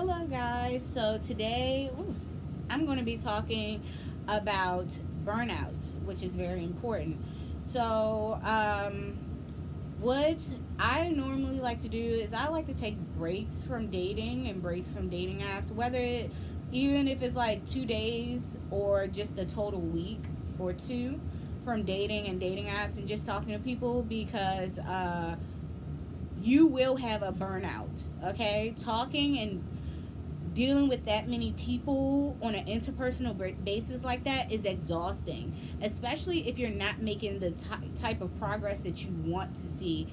Hello, guys. So today I'm going to be talking about burnouts, which is very important. So, what I normally like to do is I like to take breaks from dating and breaks from dating apps, even if it's like 2 days or just a total week or two from dating and dating apps and just talking to people because you will have a burnout, okay? Talking and dealing with that many people on an interpersonal basis like that is exhausting, especially if you're not making the type of progress that you want to see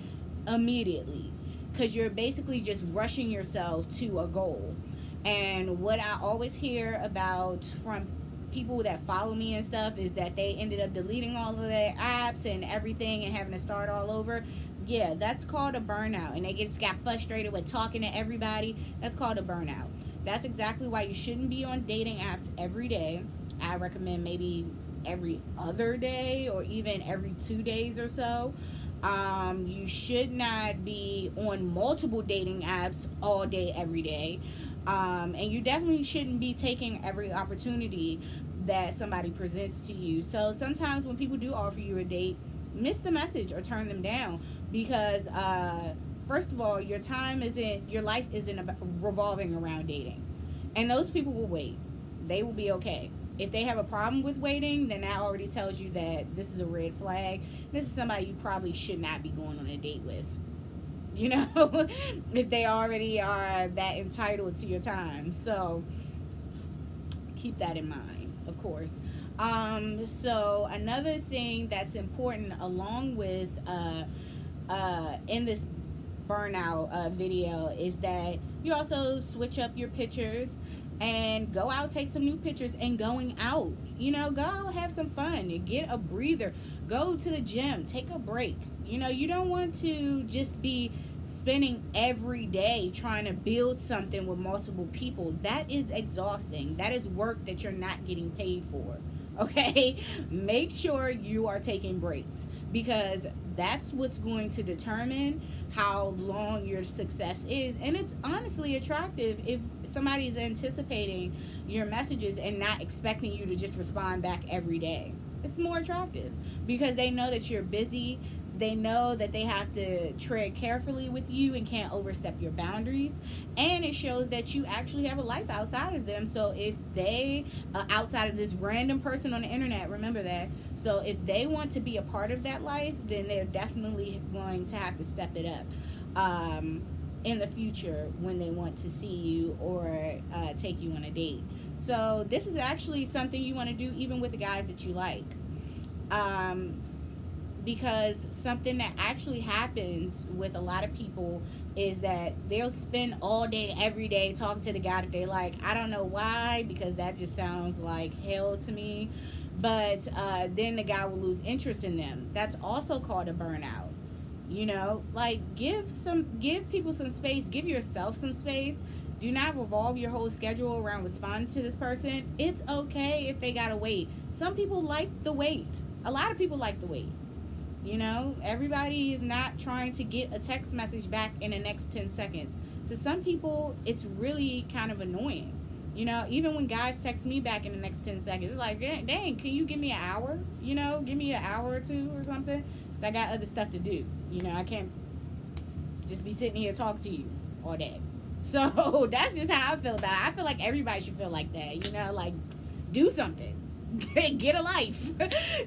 immediately, because you're basically just rushing yourself to a goal. And what I always hear about from people that follow me and stuff is that they ended up deleting all of their apps and everything and having to start all over. Yeah, that's called a burnout. And they just got frustrated with talking to everybody. That's called a burnout. That's exactly why you shouldn't be on dating apps every day. I recommend maybe every other day or even every 2 days or so. You should not be on multiple dating apps all day, every day. And you definitely shouldn't be taking every opportunity that somebody presents to you. So sometimes when people do offer you a date, miss the message or turn them down because first of all, your life isn't revolving around dating, and those people will wait. They will be okay. If they have a problem with waiting, then that already tells you that this is a red flag. This is somebody you probably should not be going on a date with, if they already are that entitled to your time. So keep that in mind, of course. So another thing that's important along with in this burnout video is that you also switch up your pictures and go out, take some new pictures, and going out, go out, have some fun, get a breather, go to the gym, take a break. You don't want to just be spending every day trying to build something with multiple people. That is exhausting. That is work that you're not getting paid for. Okay, make sure you are taking breaks, because that's what's going to determine how long your success is. And it's honestly attractive if somebody's anticipating your messages and not expecting you to just respond back every day. It's more attractive because they know that you're busy. They know that they have to tread carefully with you and can't overstep your boundaries. And it shows that you actually have a life outside of them. So if they, outside of this random person on the internet, remember that. So if they want to be a part of that life, then they're definitely going to have to step it up in the future when they want to see you or take you on a date. So this is actually something you want to do even with the guys that you like. Because something that actually happens with a lot of people is that they'll spend all day, every day talking to the guy that they like. I don't know why, because that just sounds like hell to me. But then the guy will lose interest in them. That's also called a burnout. Give people some space. Give yourself some space. Do not revolve your whole schedule around responding to this person. It's okay if they gotta wait. Some people like the wait. A lot of people like the wait. Everybody is not trying to get a text message back in the next 10 seconds. To some people, it's really kind of annoying. Even when guys text me back in the next 10 seconds, it's like, dang, can you give me an hour? Give me an hour or two or something. Because I got other stuff to do. I can't just be sitting here talking to you all day. So that's just how I feel about it. I feel like everybody should feel like that. Do something. Get a life.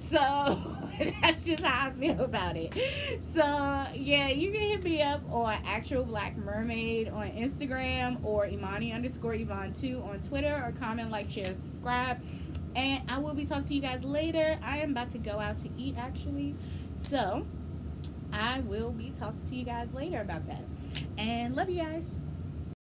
So that's just how I feel about it. So yeah, you can hit me up on Actual Black Mermaid on Instagram or Imani_Yvonne2 on Twitter, or comment, like, share, subscribe. And I will be talking to you guys later. I am about to go out to eat, actually. So I will be talking to you guys later about that. And love you guys.